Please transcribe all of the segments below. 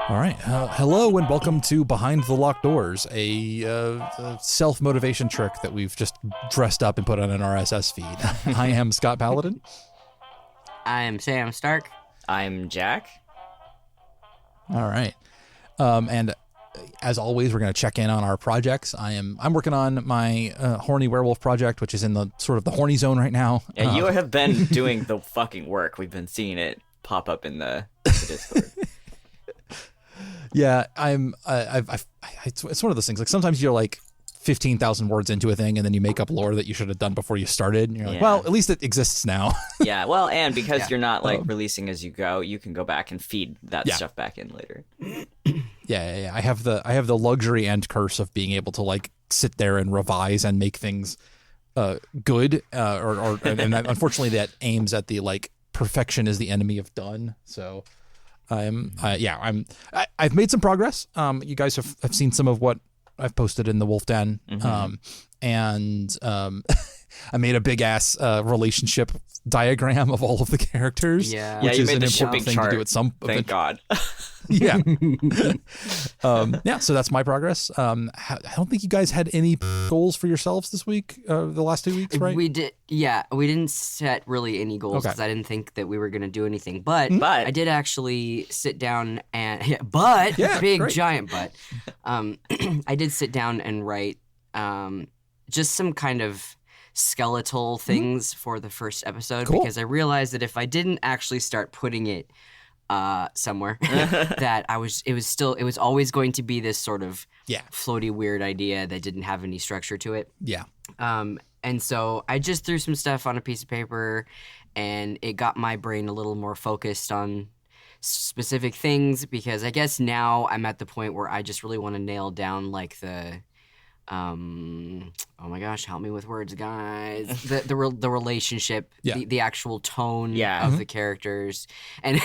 All right. Hello and welcome to Behind the Locked Doors, a self-motivation trick that we've just dressed up and put on an RSS feed. I am Scott Paladin. I'm Sam Stark. I'm Jack. All right. And as always, we're going to check in on our projects. I'm working on my horny werewolf project, which is in the sort of the horny zone right now. Yeah, you have been doing the fucking work. We've been seeing it pop up in the Discord. Yeah, it's one of those things. Like sometimes you're like 15,000 words into a thing and then you make up lore that you should have done before you started. And you're like, well, at least it exists now. Yeah, well, and because you're not like releasing as you go, you can go back and feed that stuff back in later. Yeah. I have the luxury and curse of being able to like sit there and revise and make things good. And unfortunately that aims at the like perfection is the enemy of done. So I've made some progress. You guys have seen some of what I've posted in the Wolf Den. Mm-hmm. I made a big ass relationship diagram of all of the characters. Yeah. Which you is made an the important shipping thing chart. to do at some Thank God. Yeah. So that's my progress. I don't think you guys had any goals for yourselves this week, the last 2 weeks, right? We did. Yeah, we didn't set really any goals because I didn't think that we were going to do anything. But I did actually sit down and giant but. I did sit down and write just some kind of skeletal things for the first episode because I realized that if I didn't actually start putting it somewhere that it was always going to be this sort of floaty weird idea that didn't have any structure to it. Yeah. And so I just threw some stuff on a piece of paper and it got my brain a little more focused on specific things because I guess now I'm at the point where I just really want to nail down like the oh my gosh, help me with words, guys. The relationship, the actual tone of the characters. And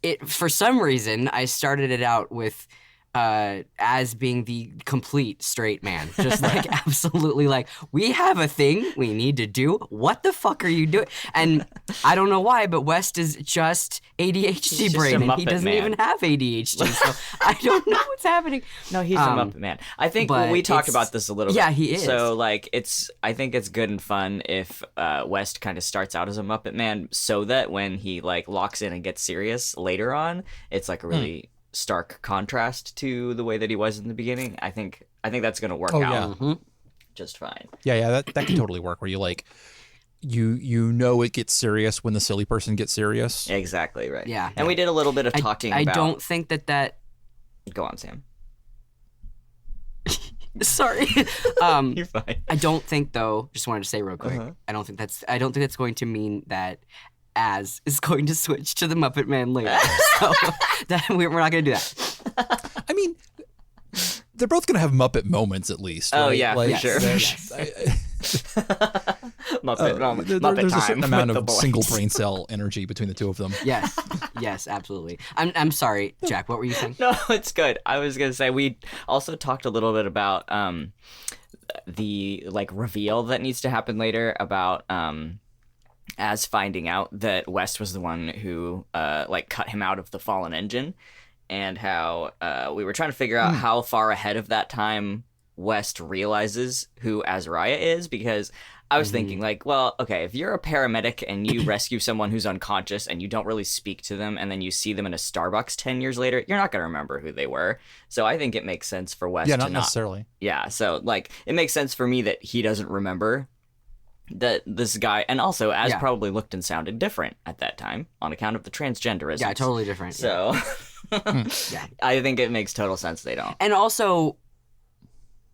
it for some reason I started it out with as being the complete straight man. Just like absolutely like, we have a thing we need to do. What the fuck are you doing? And I don't know why, but West is just ADHD brain and he doesn't even have ADHD. So I don't know what's happening. No, he's a Muppet Man. I think we talked about this a little bit. Yeah, he is. So like I think it's good and fun if West kind of starts out as a Muppet Man so that when he like locks in and gets serious later on, it's like a really stark contrast to the way that he was in the beginning. I think that's gonna work out just fine. Yeah, that can totally work. Where you like, you know, it gets serious when the silly person gets serious. Exactly right. Yeah, and we did a little bit of talking. I don't think that. Go on, Sam. Sorry. You're fine. I don't think though. Just wanted to say real quick. I don't think that's going to mean that Az is going to switch to the Muppet Man later. So we're not going to do that. I mean, they're both going to have Muppet moments at least. Oh, right? yeah, like, for sure. Muppet moment. There's time a certain amount with of the boys. single brain cell energy between the two of them. Yes, absolutely. I'm sorry, Jack. What were you saying? No, it's good. I was going to say we also talked a little bit about the like reveal that needs to happen later about as finding out that West was the one who like cut him out of the fallen engine, and how we were trying to figure out how far ahead of that time West realizes who Azariah is, because I was thinking like, well, okay, if you're a paramedic and you rescue someone who's unconscious and you don't really speak to them and then you see them in a Starbucks 10 years later, you're not going to remember who they were. So I think it makes sense for West to not necessarily. Yeah, so like it makes sense for me that he doesn't remember that this guy, and also Az probably looked and sounded different at that time on account of the transgenderism. Yeah, totally different. So I think it makes total sense they don't. And also,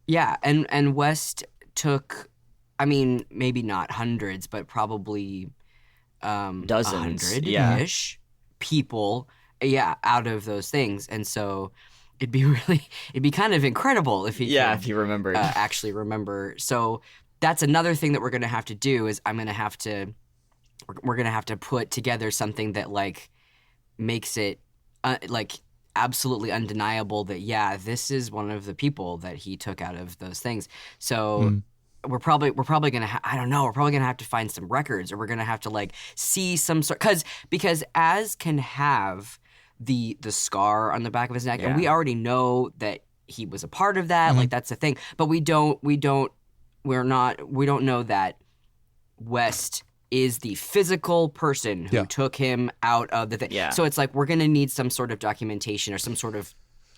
and West took, I mean, maybe not hundreds, but probably dozens, 100-ish people, out of those things. And so it'd be kind of incredible if he could, if he remembered. Actually remember. So that's another thing that we're going to have to do is we're going to have to put together something that like makes it like absolutely undeniable that this is one of the people that he took out of those things. So we're probably gonna I don't know, we're probably gonna have to find some records, or we're gonna have to like see some sort, because Az can have the scar on the back of his neck, and Yeah. we already know that he was a part of that. Like that's the thing, but we don't know that West is the physical person who took him out of the thing. Yeah. So it's like we're gonna need some sort of documentation or some sort of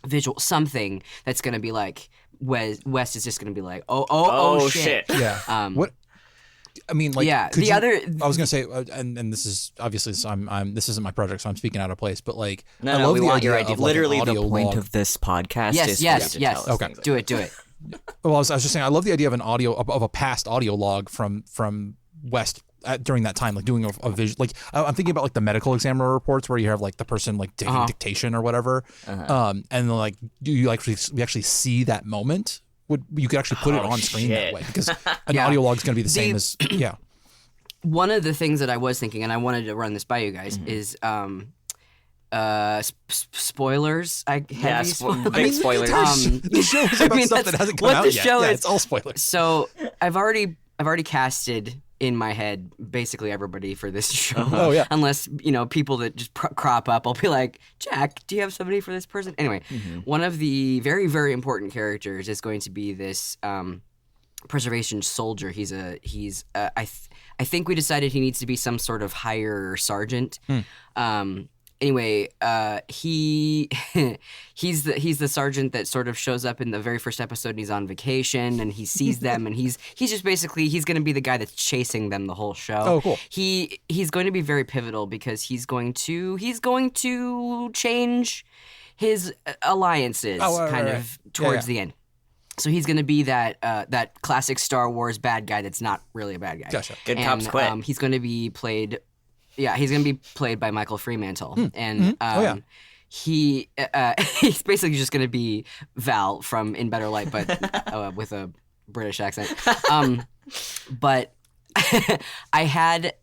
visual something that's gonna be like West is just gonna be like oh shit. Yeah. What? I mean, like, yeah. could The you- other I was gonna say, and this is obviously I'm this isn't my project, so I'm speaking out of place. But like, No, I no, love we the want your idea idea. of, like, an Literally, the audio point log. of this podcast yes is yes for you to yes. tell us Okay. things like Do that. it. Do it. Well, I was just saying, I love the idea of an audio of a past audio log from West during that time, like doing a visual. Like I'm thinking about like the medical examiner reports where you have like the person like taking dictation or whatever, and like we actually see that moment. You could actually put it on screen that shit. way because an Yeah. audio log is going to be the same as One of the things that I was thinking, and I wanted to run this by you guys, is spoilers. Yeah, big spoilers. the show is about stuff that hasn't come what out the yet. show Yeah, is. it's all spoilers. So I've already casted in my head basically everybody for this show. Oh, yeah. Unless people that just crop up, I'll be like, Jack, do you have somebody for this person? Anyway, one of the very very important characters is going to be this preservation soldier. I think we decided he needs to be some sort of higher sergeant. Anyway, he's the sergeant that sort of shows up in the very first episode, and he's on vacation, and he sees them, and he's just basically he's going to be the guy that's chasing them the whole show. Oh, cool. He's going to be very pivotal because he's going to change his alliances right. towards the end. So he's going to be that classic Star Wars bad guy that's not really a bad guy. Gotcha. Good cops quit. He's going to be played. Yeah, he's going to be played by Michael Fremantle, and he's basically just going to be Val from In Better Light, but with a British accent. But I had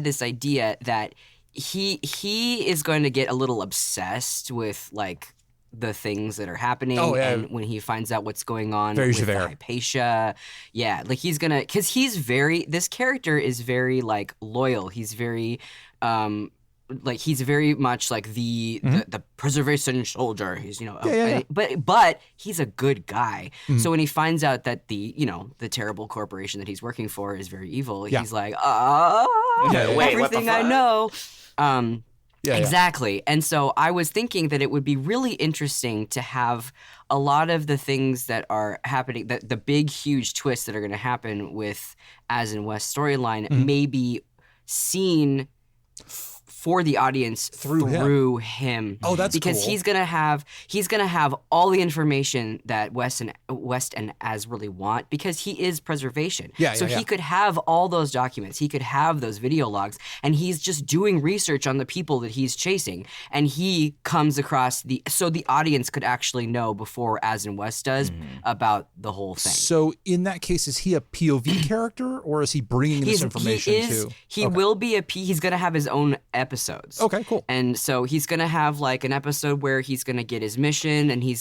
this idea that he is going to get a little obsessed with like the things that are happening, and when he finds out what's going on Very with the Javert. Hypatia, like he's gonna, because this character is very like loyal. He's very he's very much like the preservation soldier. He's but he's a good guy. So when he finds out that the terrible corporation that he's working for is very evil, he's like, Wait, what the everything I fuck? know. Yeah. Exactly. And so I was thinking that it would be really interesting to have a lot of the things that are happening, the big, huge twists that are going to happen with Az and West storyline, maybe seen for the audience through him. Oh, that's because cool. he's gonna have all the information that West and Az really want, because he is preservation. So he could have all those documents, he could have those video logs, and he's just doing research on the people that he's chasing, and he comes across so the audience could actually know before Az and West does about the whole thing. So in that case, is he a POV character, or is he bringing this information too? He will be he's gonna have his own episodes. Okay, cool. And so he's gonna have like an episode where he's gonna get his mission, and he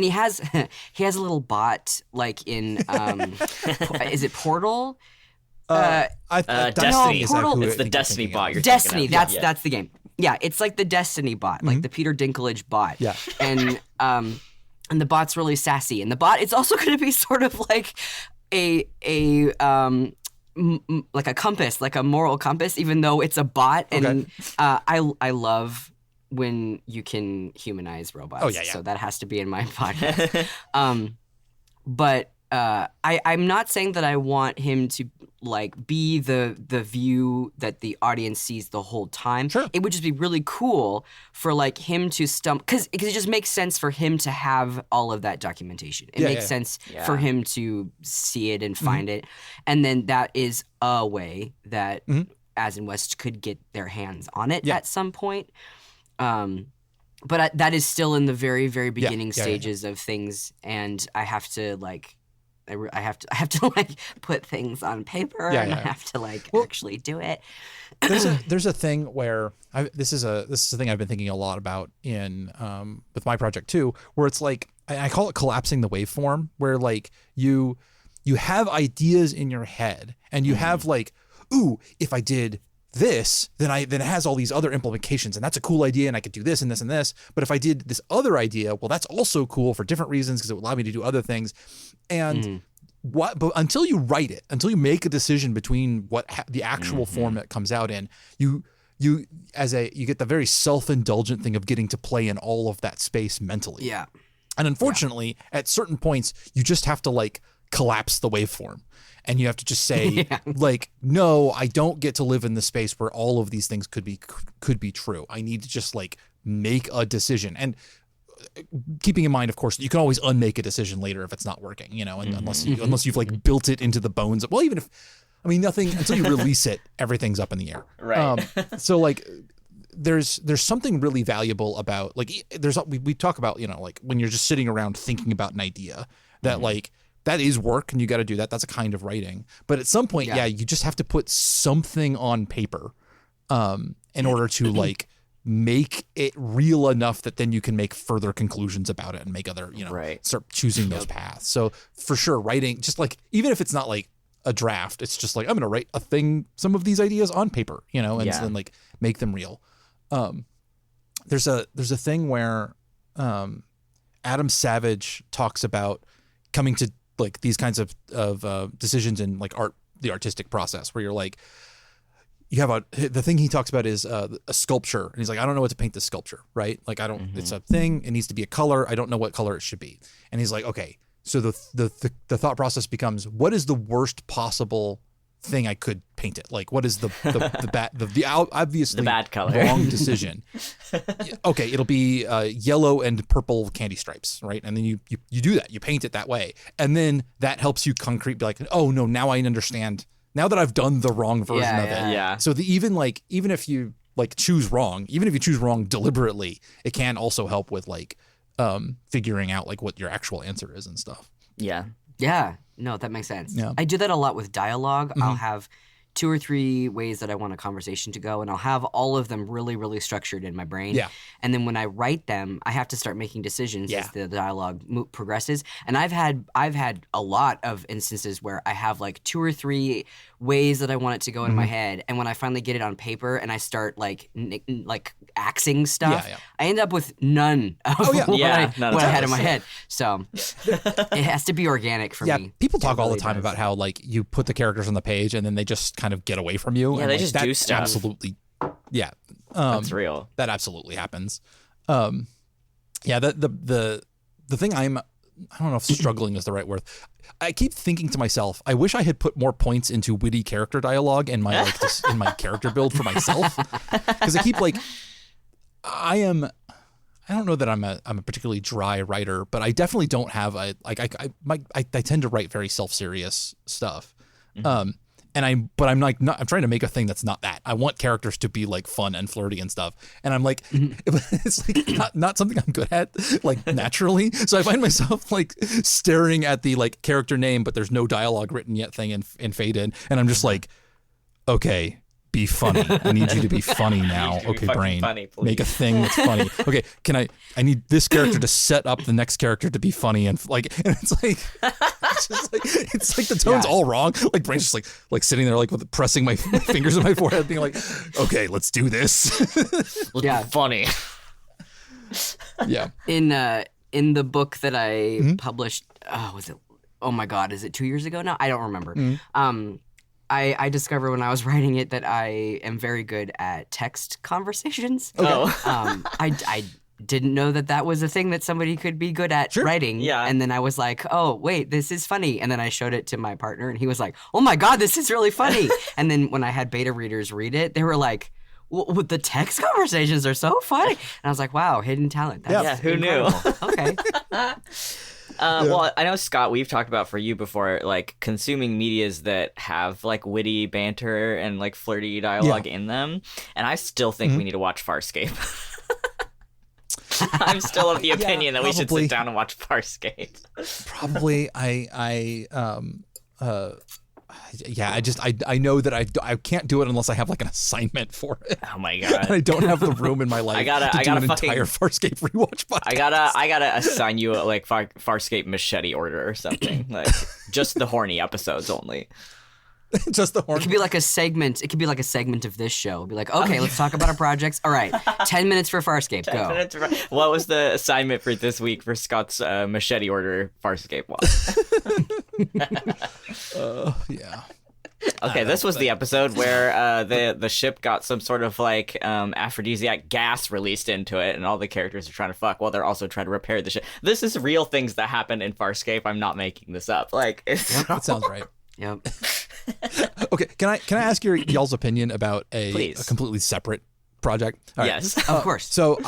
has a little bot like in is it Portal? Destiny. Portal- It's the Destiny bot. You're Destiny. thinking of. That's the game. Yeah, it's like the Destiny bot, like the Peter Dinklage bot. Yeah. And the bot's really sassy, and the bot it's also gonna be sort of like like a compass, like a moral compass, even though it's a bot. And I love when you can humanize robots. Oh, yeah. So that has to be in my podcast. But I'm not saying that I want him to like be the view that the audience sees the whole time. Sure. It would just be really cool for like him to because it just makes sense for him to have all of that documentation. It makes sense for him to see it and find it, and then that is a way that Az and West could get their hands on it at some point. But that is still in the very, very beginning stages of things, and I have to like. I have to like put things on paper, and I have to like actually do it. There's a thing where this is a thing I've been thinking a lot about in with my project too, where it's like I call it collapsing the waveform, where like you have ideas in your head, and you have like, ooh, if I did this, then it has all these other implications, and that's a cool idea, and I could do this and this and this. But if I did this other idea, well, that's also cool for different reasons because it would allow me to do other things. And but until you write it, until you make a decision between the actual form that comes out in, you get the very self-indulgent thing of getting to play in all of that space mentally. Yeah. And unfortunately, at certain points, you just have to like collapse the waveform. And you have to just say, like, no, I don't get to live in the space where all of these things could be true. I need to just like make a decision. And keeping in mind, of course, you can always unmake a decision later if it's not working, you know, and unless you've like built it into the bones. Well, even if, I mean, nothing until you release it, everything's up in the air. Right. So like, there's something really valuable about like we talk about, you know, like when you're just sitting around thinking about an idea that like. That is work, and you got to do that. That's a kind of writing. But at some point, you just have to put something on paper in order to like make it real enough that then you can make further conclusions about it and make other, you know, start choosing those paths. So for sure, writing, just like, even if it's not like a draft, it's just like, I'm going to write some of these ideas on paper, you know, and then like make them real. There's a thing where Adam Savage talks about coming to like these kinds of decisions in like the artistic process, where you're like, you have the thing he talks about is a sculpture, and he's like, I don't know what to paint this sculpture, right? Like I don't, it's a thing, it needs to be a color, I don't know what color it should be. And he's like, okay, so the thought process becomes, what is the worst possible thing I could paint it? Like, what is the obviously the bad color wrong decision? Okay, it'll be yellow and purple candy stripes, right? And then you do that, you paint it that way, and then that helps you concrete, be like, oh no, now I understand. Now that I've done the wrong version of it. Yeah. So even if you like choose wrong, even if you choose wrong deliberately, it can also help with like figuring out like what your actual answer is and stuff. Yeah. Yeah. No, that makes sense. Yeah. I do that a lot with dialogue. I'll have 2 or 3 ways that I want a conversation to go, and I'll have all of them really, really structured in my brain. Yeah. And then when I write them, I have to start making decisions as the dialogue progresses. And I've had a lot of instances where I have like 2 or 3 ways that I want it to go in my head, and when I finally get it on paper and I start like axing stuff, I end up with none of what I had in my head. So it has to be organic for me. People talk all the time about how like you put the characters on the page and then they just kind of get away from you. Yeah, and, they like, just that do stuff. Absolutely. Yeah. That's real. That absolutely happens. The thing I don't know if struggling is the right word. I keep thinking to myself, I wish I had put more points into witty character dialogue in my like in my character build for myself, because I keep like, I don't know that I'm a particularly dry writer, but I definitely don't have I tend to write very self-serious stuff. I'm trying to make a thing that's not that. I want characters to be like fun and flirty and stuff. And I'm like, it's like not something I'm good at, like naturally. So I find myself like staring at the like character name, but there's no dialogue written yet thing in Fade-In. And I'm just like, okay, be funny. I need you to be funny now. Okay, brain, funny, make a thing that's funny. Okay, I need this character to set up the next character to be funny, and it's like the tone's all wrong. Like brain's just like sitting there like with pressing my fingers on my forehead, being like, okay, let's do this. Let's be funny. Yeah. In the book that I published, oh my God, is it 2 years ago now? I don't remember. I discovered when I was writing it that I am very good at text conversations. Okay. I didn't know that was a thing that somebody could be good at writing. Yeah. And then I was like, oh, wait, this is funny. And then I showed it to my partner, and he was like, oh my God, this is really funny. And then when I had beta readers read it, they were like, well, the text conversations are so funny. And I was like, wow, hidden talent. That's who knew? Okay. Well, I know, Scott, we've talked about for you before, like consuming medias that have like witty banter and like flirty dialogue in them. And I still think we need to watch Farscape. I'm still of the opinion that we should sit down and watch Farscape. Probably. I know that I can't do it unless I have like an assignment for it. Oh my God. And I don't have the room in my life to do an entire Farscape rewatch podcast. I gotta assign you a like Farscape machete order or something. Like just the horny episodes only. Just the horn. It could be like a segment. It could be like a segment of this show. It'd be like, okay, let's talk about our projects. All right, 10 minutes for Farscape. 10 Go. minutes what was the assignment for this week for Scott's machete order Farscape watch? Yeah. Okay, this was the episode where the ship got some sort of like aphrodisiac gas released into it, and all the characters are trying to fuck while they're also trying to repair the ship. This is real things that happen in Farscape. I'm not making this up. Like, That sounds right. Yep. Okay, can I ask y'all's opinion about a completely separate project? All right. Yes, Of course. So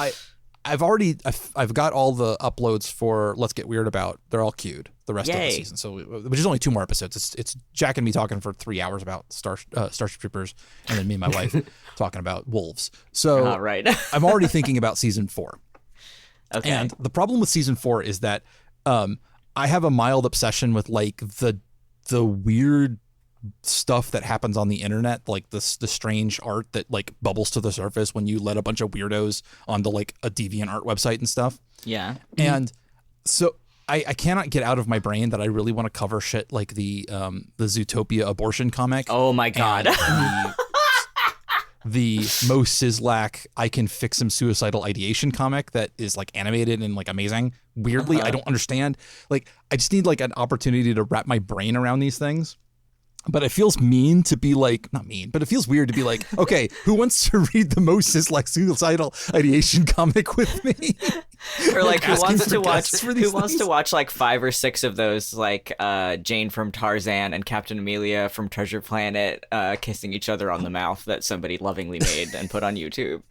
I've got all the uploads for Let's Get Weird About. They're all queued. The rest of the season. So which is only 2 more episodes. It's Jack and me talking for 3 hours about Starship Troopers, and then me and my wife talking about wolves. So right. I'm already thinking about season 4. Okay. And the problem with season 4 is that I have a mild obsession with like the weird stuff that happens on the internet, like the strange art that like bubbles to the surface when you let a bunch of weirdos onto like a DeviantArt website and stuff. Yeah. And so I cannot get out of my brain that I really want to cover shit like the Zootopia abortion comic. Oh my god. The Mo Sizlak I Can Fix Him Suicidal Ideation comic that is like animated and like amazing. Weirdly, I don't understand. Like I just need like an opportunity to wrap my brain around these things. But it feels mean to be like, not mean, but it feels weird to be like, okay, who wants to read the Mo Sizlak Suicidal Ideation comic with me? Or like who wants to things? watch like 5 or 6 of those like Jane from Tarzan and Captain Amelia from Treasure Planet kissing each other on the mouth that somebody lovingly made and put on YouTube.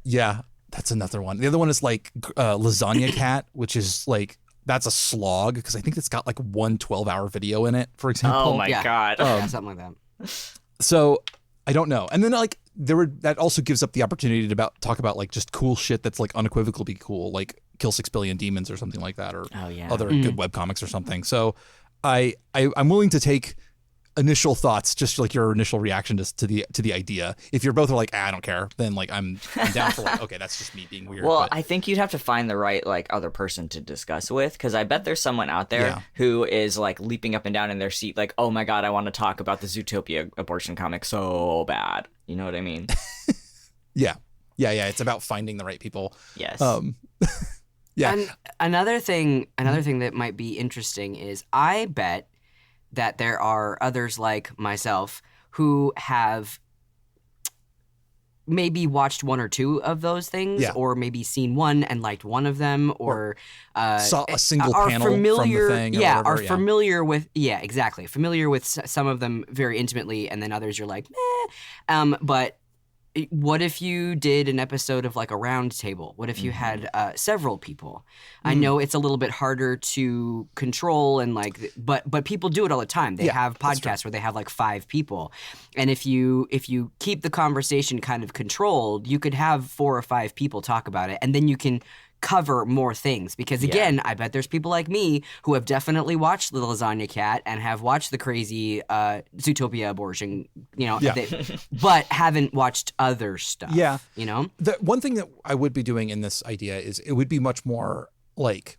Yeah, that's another one. The other one is like Lasagna Cat, which is like, that's a slog because I think it's got like one 12-hour video in it, for example. Oh my god. Yeah, something like that. So I don't know. And then like that also gives up the opportunity to talk about like just cool shit that's like unequivocally cool, like Kill 6 Billion Demons or something like that, or other good webcomics or something. So I'm willing to take initial thoughts, just like your initial reaction to the idea. If you're both like, I don't care, then like I'm down for like, okay, that's just me being weird. Well, but I think you'd have to find the right like other person to discuss with, because I bet there's someone out there who is like leaping up and down in their seat, like, oh my god, I want to talk about the Zootopia abortion comic so bad. You know what I mean? Yeah. It's about finding the right people. Yes. Yeah. And another thing that might be interesting is I bet that there are others like myself who have maybe watched 1 or 2 of those things, or maybe seen one and liked one of them, or saw a single panel from the thing. Are familiar with, exactly. Familiar with some of them very intimately, and then others you're like, meh. But what if you did an episode of like a round table? What if you had several people? I know it's a little bit harder to control and like, but people do it all the time. They have podcasts where they have like 5 people, and if you keep the conversation kind of controlled, you could have 4 or 5 people talk about it, and then you can cover more things, because again, I bet there's people like me who have definitely watched the Lasagna Cat and have watched the crazy Zootopia abortion, but haven't watched other stuff. Yeah, the one thing that I would be doing in this idea is it would be much more like,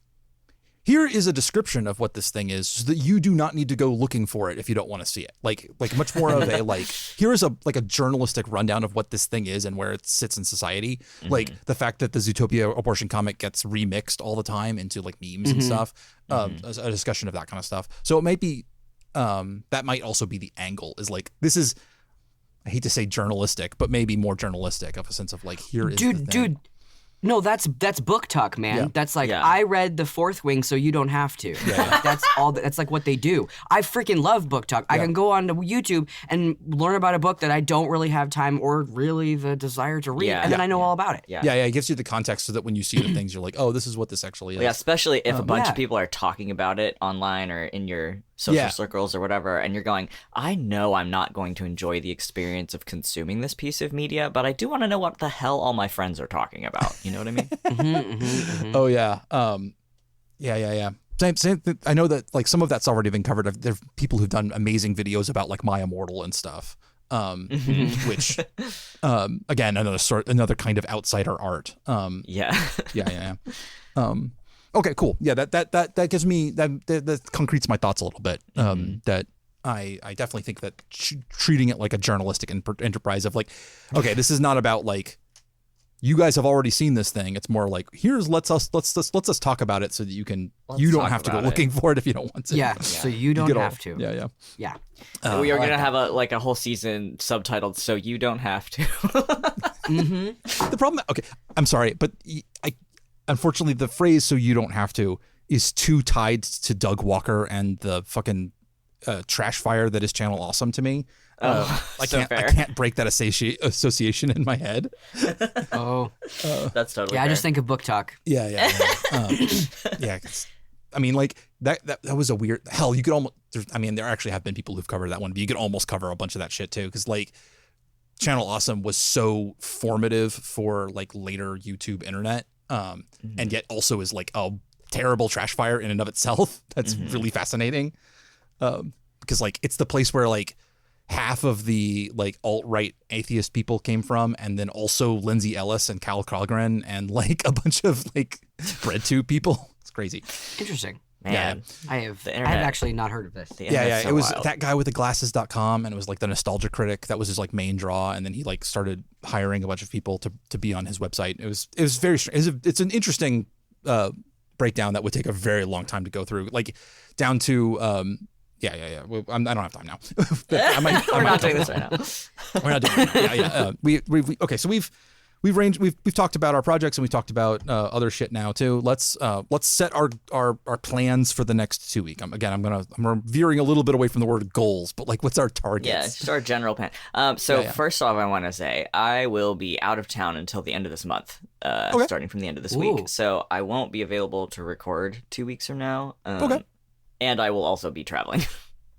here is a description of what this thing is, so that you do not need to go looking for it if you don't want to see it. Like much more of a like, here is a journalistic rundown of what this thing is and where it sits in society. Mm-hmm. Like the fact that the Zootopia abortion comic gets remixed all the time into like memes and stuff. A discussion of that kind of stuff. So it might be that might also be the angle, is like, this is, I hate to say journalistic, but maybe more journalistic, of a sense of like, here is the thing. Dude. No, that's book talk, man. Yeah. That's like, I read The Fourth Wing, so you don't have to. Yeah. That's all. That's like what they do. I freaking love book talk. I can go on to YouTube and learn about a book that I don't really have time or really the desire to read, and then I know all about it. Yeah, it gives you the context so that when you see the things, you're like, oh, this is what this actually is. Yeah, especially if a bunch of people are talking about it online or in your social circles or whatever, and you're going, I know I'm not going to enjoy the experience of consuming this piece of media, but I do want to know what the hell all my friends are talking about. You know what I mean? Oh yeah. Yeah. Same. I know that like some of that's already been covered. There's people who've done amazing videos about like My Immortal and stuff. Which, again, another kind of outsider art. Yeah. Okay, cool. Yeah, that gives me that concretes my thoughts a little bit. That I definitely think that treating it like a journalistic enterprise of like, okay, this is not about like, you guys have already seen this thing. It's more like, let's us talk about it so that you don't have to go looking for it if you don't want to. Yeah, so you don't have to. Yeah. We are gonna have a whole season subtitled, so you don't have to. The problem, okay, I'm sorry, but unfortunately the phrase "so you don't have to" is too tied to Doug Walker and the fucking trash fire that is Channel Awesome to me. I can't break that association in my head. That's totally yeah. fair. I just think of book talk. Yeah. Yeah. I mean, like that was a weird. Hell, you could almost. There actually have been people who've covered that one, but you could almost cover a bunch of that shit too, because like Channel Awesome was so formative for like later YouTube internet, and yet also is like a terrible trash fire in and of itself. That's really fascinating, because like it's the place where like half of the like alt-right atheist people came from, and then also Lindsay Ellis and Cal Cogran and like a bunch of like BreadTube people. It's crazy. Interesting. Man, I have actually not heard of this. It was that guy with the glasses.com, and it was like the nostalgia critic. That was his like main draw, and then he like started hiring a bunch of people to be on his website. It was very it's an interesting breakdown that would take a very long time to go through, like down to yeah. Well, I don't have time now. We're not doing this right now. We're not doing it. Yeah. We okay. So we've talked about our projects, and we talked about other shit now too. Let's set our plans for the next 2 weeks. I'm veering a little bit away from the word goals, but like, what's our targets? Yeah, just our general plan. First off, I want to say I will be out of town until the end of this month, starting from the end of this week. So I won't be available to record 2 weeks from now. Okay. And I will also be traveling.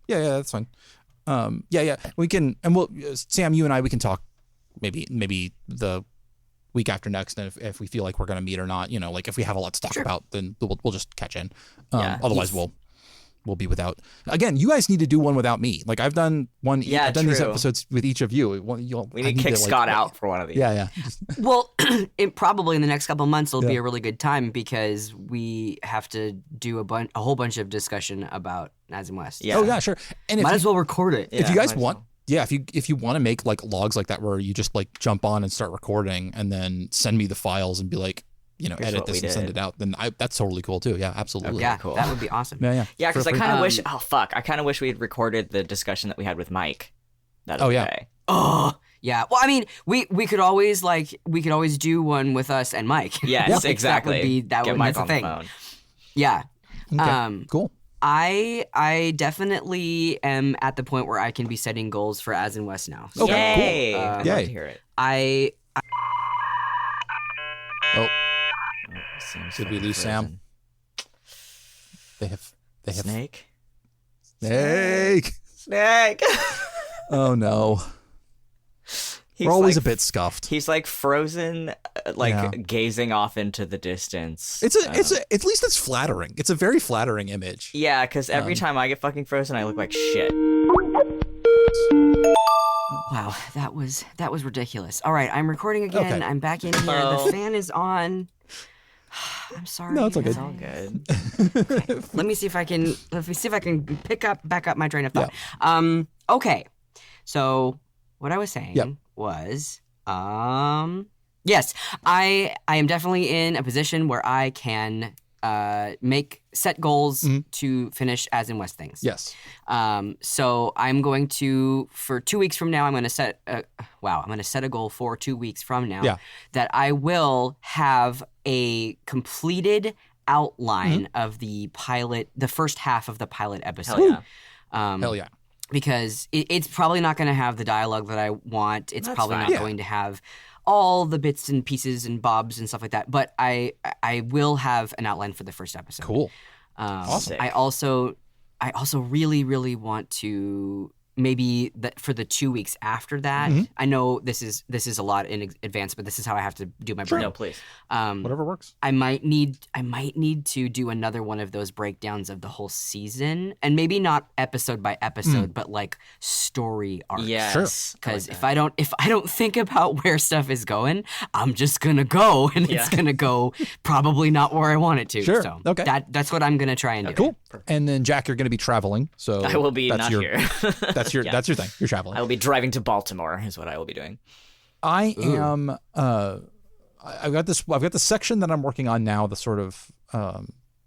Yeah, that's fine. We can, and we'll, Sam, you and I, we can talk maybe the week after next, and if we feel like we're going to meet or not, like if we have a lot to talk about, then we'll just catch in. Otherwise we'll be without. Again, you guys need to do one without me. Like I've done one. Yeah, I've done these episodes with each of you. We need to kick Scott out for one of these. Yeah. Well, it probably in the next couple of months will be a really good time, because we have to do a whole bunch of discussion about As in West. Yeah. Oh yeah, sure. And might as well record it. If you guys want. Yeah, if you want to make like logs like that where you just like jump on and start recording and then send me the files and be like, edit this and send it out, then that's totally cool too. Yeah, absolutely. Yeah, cool. That would be awesome. Yeah. Yeah, because I kind of wish. Oh fuck! I kind of wish we had recorded the discussion that we had with Mike. That other day. Oh yeah. Well, I mean, we could always do one with us and Mike. Yes, exactly. Get Mike on the thing. the phone. Yeah. Okay. Cool. I definitely am at the point where I can be setting goals for As in West now. So, Yay! Cool. I'd love to hear it. Did we lose Sam? They have Snake. Oh no. We're always a bit scuffed. He's like frozen, gazing off into the distance. At least it's flattering. It's a very flattering image. Yeah, because every time I get fucking frozen, I look like shit. Wow, that was ridiculous. All right, I'm recording again. Okay. I'm back in here. Hello. The fan is on. I'm sorry. No, it's okay. It's all good. Okay. Let me see if I can back up my train of thought. Yeah. Okay. So what I was saying was, yes, I am definitely in a position where I can set goals to finish As in West things. Yes. So I'm going to, for 2 weeks from now, I'm going to set a goal for 2 weeks from now that I will have a completed outline of the first half of the pilot episode. Hell yeah. Hell yeah. Because it's probably not going to have the dialogue that I want. It's probably not going to have all the bits and pieces and bobs and stuff like that. But I will have an outline for the first episode. Cool. Awesome. I also really, really want to maybe for the 2 weeks after that. I know this is a lot in advance, but this is how I have to do my brain. No, please. Whatever works. I might need to do another one of those breakdowns of the whole season, and maybe not episode by episode, but like story arcs. Yes. Sure. Because if I don't think about where stuff is going, I'm just gonna go, and it's gonna go probably not where I want it to. Sure. So Okay. that's what I'm gonna try and do. Cool. And then Jack, you're going to be traveling, so I will be not here. That's your thing. You're traveling. I will be driving to Baltimore is what I will be doing. I am. I've got this section that I'm working on now. The sort of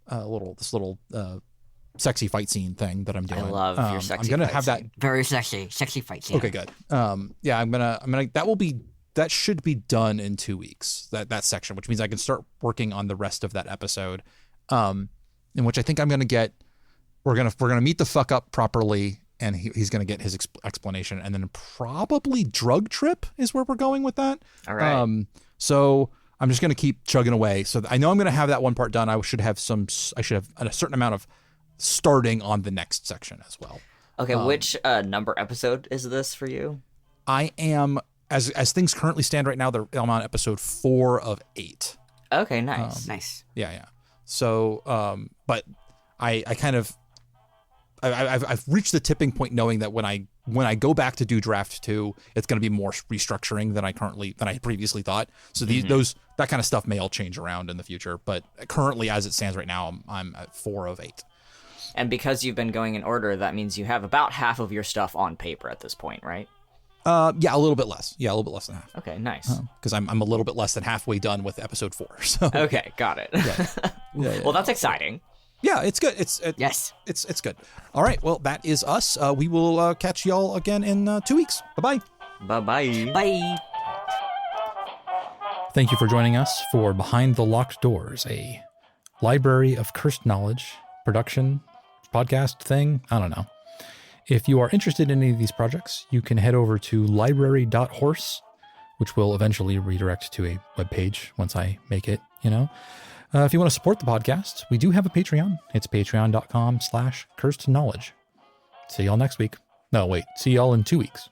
little sexy fight scene thing that I'm doing. I love your sexy. I'm gonna have scene. that Very sexy fight scene. Okay, good. Yeah, I'm gonna that should be done in 2 weeks. That section, which means I can start working on the rest of that episode. In which I think I'm gonna get. We're gonna meet the fuck up properly, and he's gonna get his explanation, and then probably drug trip is where we're going with that. All right. So I'm just gonna keep chugging away. So I know I'm gonna have that one part done. I should have a certain amount of starting on the next section as well. Okay, which number episode is this for you? I am as things currently stand right now. I'm on episode 4 of 8. Okay, nice. Nice. Yeah. So, but I kind of I've reached the tipping point, knowing that when I go back to do draft 2, it's going to be more restructuring than I previously thought. So that kind of stuff may all change around in the future. But currently, as it stands right now, I'm at 4 of 8. And because you've been going in order, that means you have about half of your stuff on paper at this point, right? Yeah, a little bit less. Yeah, a little bit less than half. Okay, nice. Because I'm a little bit less than halfway done with episode 4. So okay, got it. Yeah. Well, that's exciting. Yeah, it's good. Yes. It's good. All right. Well, that is us. We will catch y'all again in 2 weeks. Bye-bye. Bye-bye. Bye. Thank you for joining us for Behind the Locked Doors, a library of cursed knowledge, production, podcast thing. I don't know. If you are interested in any of these projects, you can head over to library.horse, which will eventually redirect to a webpage once I make it, If you want to support the podcast, we do have a Patreon. It's patreon.com/cursed knowledge. See y'all next week. No, wait. See y'all in 2 weeks.